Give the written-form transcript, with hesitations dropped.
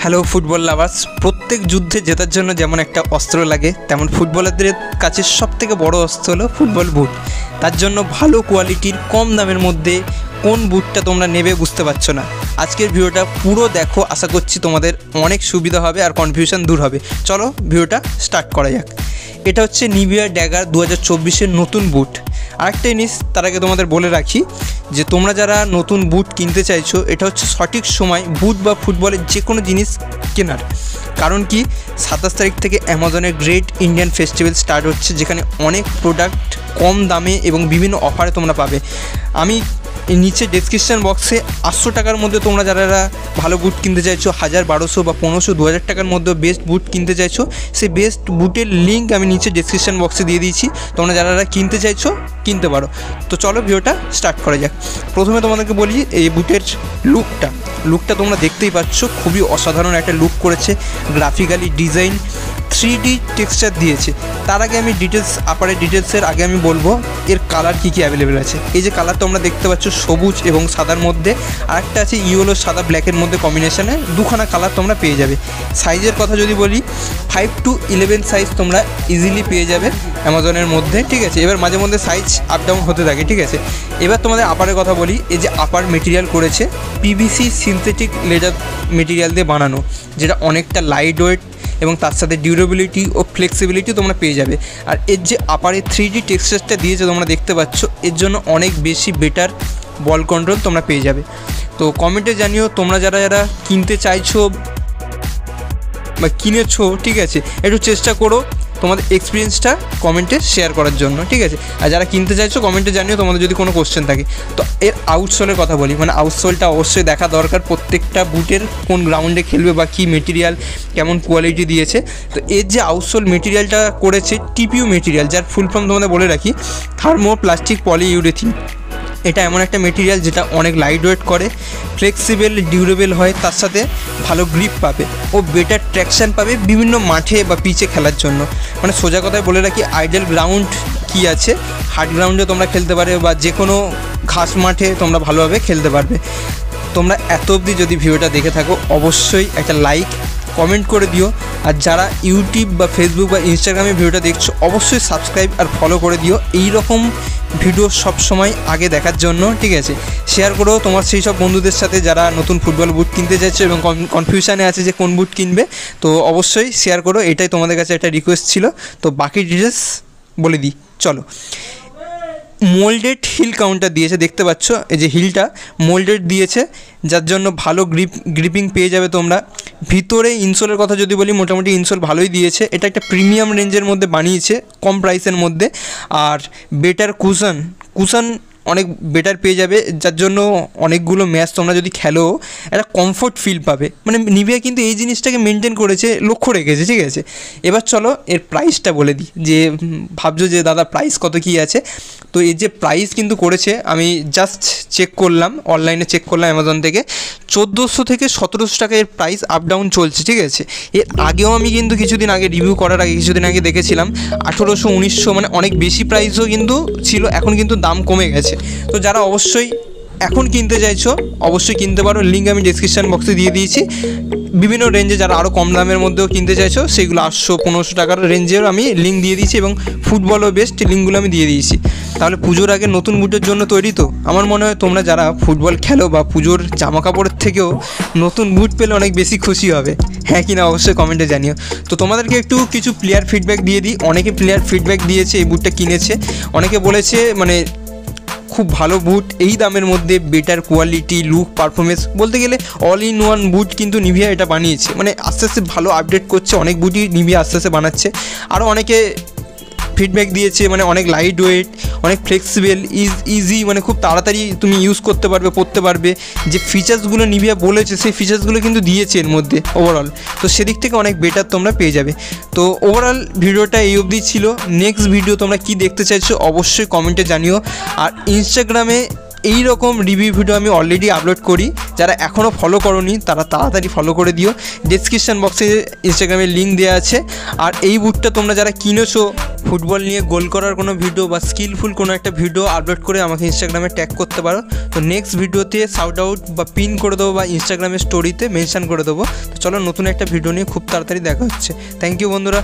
Hello football lovers, প্রত্যেক যুদ্ধে জেতার জন্য যেমন একটা অস্ত্র লাগে, তেমন ফুটবলারদের কাছে সবথেকে বড় অস্ত্র হলো ফুটবল বুট। তার জন্য ভালো কোয়ালিটির কম দামের মধ্যে কোন বুটটা তোমরা নেবে বুঝতে পারছো না। আজকের ভিডিওটা পুরো দেখো, আশা করছি তোমাদের অনেক সুবিধা হবে আর কনফিউশন দূর হবে। চলো ভিডিওটা স্টার্ট করা যাক। এটা হচ্ছে নিভিয়া ড্যাগার 2024-এর নতুন বুট। আরেকটা জিনিস তার আগে তোমাদের বলে রাখি যে তোমরা যারা নতুন বুট কিনতে চাইছো, এটা হচ্ছে সঠিক সময় বুট বা ফুটবলের যে কোনো জিনিস কেনার। কারণ কি, 27 তারিখ থেকে অ্যামাজনের গ্রেট ইন্ডিয়ান ফেস্টিভ্যাল স্টার্ট হচ্ছে, যেখানে অনেক প্রোডাক্ট কম দামে এবং বিভিন্ন অফারে তোমরা পাবে। আমি নিচে ডেসক্রিপশান বক্সে 800 টাকার মধ্যে তোমরা যারা ভালো বুট কিনতে চাইছো, 1000, 1200 বা 1500, 2000 টাকার মধ্যে বেস্ট বুট কিনতে চাইছো, সেই বেস্ট বুটের লিঙ্ক আমি নিচে ডেসক্রিপশান বক্সে দিয়ে দিয়েছি। তোমরা যারা কিনতে চাইছো কিনতে পারো। তো চলো ভিডিওটা স্টার্ট করা যাক। প্রথমে তোমাদেরকে বলি এই বুটের লুকটা তোমরা দেখতেই পাচ্ছ, খুবই অসাধারণ একটা লুক করেছে। গ্রাফিক্যালি ডিজাইন 3D টেক্সচার দিয়েছে। তার আগে আমি ডিটেলসের আগে আমি বলবো এর কালার কী অ্যাভেলেবেল আছে। এই যে কালার তোমরা দেখতে পাচ্ছ, সবুজ এবং সাদার মধ্যে, আরেকটা আছে ইয়েলো সাদা ব্ল্যাকের মধ্যে কম্বিনেশনে, দুখানা কালার তোমরা পেয়ে যাবে। সাইজের কথা যদি বলি, 5 to 11 সাইজ তোমরা ইজিলি পেয়ে যাবে অ্যামাজনের মধ্যে, ঠিক আছে। এবার মাঝে মধ্যে সাইজ আপ ডাউন হতে থাকে, ঠিক আছে। এবার তোমাদের আপারের কথা বলি। এই যে আপার মেটেরিয়াল করেছে PVC সিনথেটিক লেদার মেটেরিয়াল দিয়ে বানানো, যেটা অনেকটা লাইট ওয়েট এবং তার সাথে ডিউরেবিলিটি ও ফ্লেক্সিবিলিটি তোমরা পেয়ে যাবে। আর এর যে আপারে 3D টেক্সচারটা দিয়েছে তোমরা দেখতে পাচ্ছ, এর জন্য অনেক বেশি বেটার বল কন্ট্রোল তোমরা পেয়ে যাবে। তো কমেন্টে জানিও তোমরা যারা কিনতে চাইছো বা কিনেছো, ঠিক আছে, একটু চেষ্টা করো তোমাদের এক্সপিরিয়েন্সটা কমেন্টে শেয়ার করার জন্য, ঠিক আছে। আর যারা কিনতে চাইছো কমেন্টে জানিও তোমাদের যদি কোনো কোশ্চেন থাকে। তো এর আউটসোলের কথা বলি, মানে আউটসোলটা অবশ্যই দেখা দরকার, প্রত্যেকটা বুটের কোন গ্রাউন্ডে খেলবে বা কী মেটেরিয়াল কেমন কোয়ালিটি দিয়েছে। তো এর যে আউটসোল মেটেরিয়ালটা করেছে TPU মেটেরিয়াল, যার ফুল ফর্ম তোমাদের বলে রাখি, থার্মোপ্লাস্টিক পলিইউরেথিন। এটা এমন একটা মেটেরিয়াল যেটা অনেক লাইট ওয়েট করে, ফ্লেক্সিবল, ডিউরেবল হয়, তার সাথে ভালো গ্রিপ পাবে ও বেটার ট্র্যাকশান পাবে বিভিন্ন মাঠে বা পিচে খেলার জন্য। মানে সোজা কথায় বলে রাখি, আইডল গ্রাউন্ড কি আছে, হার্ড গ্রাউন্ডে তোমরা খেলতে পারবে বা যে কোনো ঘাস মাঠে তোমরা ভালোভাবে খেলতে পারবে। তোমরা এত অবধি যদি ভিডিওটা দেখে থাকো, অবশ্যই একটা লাইক কমেন্ট করে দিও। আর যারা ইউটিউব বা ফেসবুক বা ইনস্টাগ্রামে ভিডিওটা দেখছো, অবশ্যই সাবস্ক্রাইব আর ফলো করে দিও এই রকম ভিডিও সব সময় আগে দেখার জন্য, ঠিক আছে। শেয়ার করো তোমার সেই সব বন্ধুদের সাথে যারা নতুন ফুটবল বুট কিনতে চাইছে এবং কনফিউশনে আছে যে কোন বুট কিনবে। তো অবশ্যই শেয়ার করো, এটাই তোমাদের কাছে একটা রিকোয়েস্ট ছিল। তো বাকি ডিটেলস বলে দিই, চলো। মোল্ডেড হিল কাউন্টার দিয়েছে, দেখতে পাচ্ছ এই যে হিলটা মোল্ডেড দিয়েছে, যার জন্য ভালো গ্রিপিং পেয়ে যাবে তোমরা। ভিতরে ইনসোলের কথা যদি বলি, মোটামুটি ইনসোল ভালোই দিয়েছে। এটা একটা প্রিমিয়াম রেঞ্জের মধ্যে বানিয়েছে, কম প্রাইসের মধ্যে। আর বেটার কুশন অনেক বেটার পেয়ে যাবে, যার জন্য অনেকগুলো ম্যাচ তোমরা যদি খেলো একটা কমফোর্ট ফিল পাবে। মানে নিভিয়া কিন্তু এই জিনিসটাকে মেনটেন করেছে, লক্ষ্য রেখেছে, ঠিক আছে। এবার চলো এর প্রাইসটা বলে দিই। যে ভাবছো যে দাদা প্রাইস কত কী আছে, তো এই যে প্রাইস কিন্তু করেছে, আমি জাস্ট চেক করলাম, অনলাইনে চেক করলাম অ্যামাজন থেকে, 1400 থেকে 1700 টাকা এর প্রাইস আপ ডাউন চলছে, ঠিক আছে। এর আগেও আমি কিন্তু কিছুদিন আগে রিভিউ করার আগে কিছুদিন আগে দেখেছিলাম 1800, 1900, মানে অনেক বেশি প্রাইসও কিন্তু ছিল। এখন কিন্তু দাম কমে গেছে। তো যারা অবশ্যই এখন কিনতে চাইছো অবশ্যই কিনতে পারো, লিঙ্ক আমি ডেসক্রিপশান বক্সে দিয়ে দিয়েছি। বিভিন্ন রেঞ্জে যারা আরও কম দামের মধ্যেও কিনতে চাইছো, সেগুলো 800-1500 টাকার রেঞ্জের আমি লিঙ্ক দিয়ে দিয়েছি এবং ফুটবলও বেস্ট লিঙ্কগুলো আমি দিয়ে দিয়েছি। তাহলে পুজোর আগে নতুন বুটের জন্য তৈরি। তো আমার মনে হয় তোমরা যারা ফুটবল খেলো বা পুজোর জামা কাপড়ের থেকেও নতুন বুট পেলে অনেক বেশি খুশি হবে, হ্যাঁ কি না অবশ্যই কমেন্টে জানিও। তো তোমাদেরকে একটু কিছু প্লেয়ার ফিডব্যাক দিয়ে দিই। অনেকে প্লেয়ার ফিডব্যাক দিয়েছে, এই বুটটা কিনেছে, অনেকে বলেছে মানে খুব ভালো বুট, এই দামের মধ্যে বেটার কোয়ালিটি, লুক, পারফরমেন্স, বলতে গেলে অল ইন ওয়ান বুট কিন্তু নিভিয়া এটা বানিয়েছে। মানে আস্তে আস্তে ভালো আপডেট করছে, অনেক বুটই নিভিয়া আস্তে আস্তে বানাচ্ছে। আরও অনেকে ফিডব্যাক দিয়েছে, মানে অনেক লাইট ওয়েট, অনেক ফ্লেক্সিবল, ইজি, মানে খুব তাড়াতাড়ি তুমি ইউজ করতে পারবে, পরতে পারবে। যে ফিচার্সগুলো নিভিয়া বলেছে সেই ফিচার্সগুলো কিন্তু দিয়েছে এর মধ্যে ওভারঅল। তো সেদিক থেকে অনেক বেটার তোমরা পেয়ে যাবে। তো ওভারঅল ভিডিওটা এই অবধি ছিল। নেক্সট ভিডিও তোমরা কি দেখতে চাইছো অবশ্যই কমেন্টে জানিও। আর ইনস্টাগ্রামে এই রকম রিভিউ ভিডিও আমি অলরেডি আপলোড করি, যারা এখনও ফলো করোনি তারা তাড়াতাড়ি ফলো করে দিও। ডেসক্রিপশান বক্সে ইনস্টাগ্রামের লিঙ্ক দেওয়া আছে। আর এই বুটটা তোমরা যারা কিনেছো ফুটবল নিয়ে গোল করার কোনো ভিডিও বা স্কিলফুল কোনো একটা ভিডিও আপলোড করে আমাকে ইনস্টাগ্রামে ট্যাগ করতে পারো। তো নেক্সট ভিডিওতে শাউট আউট বা পিন করে দেবো বা ইনস্টাগ্রামের স্টোরিতে মেনশন করে দেবো। তো চলো নতুন একটা ভিডিও নিয়ে খুব তাড়াতাড়ি দেখা হচ্ছে। থ্যাংক ইউ বন্ধুরা।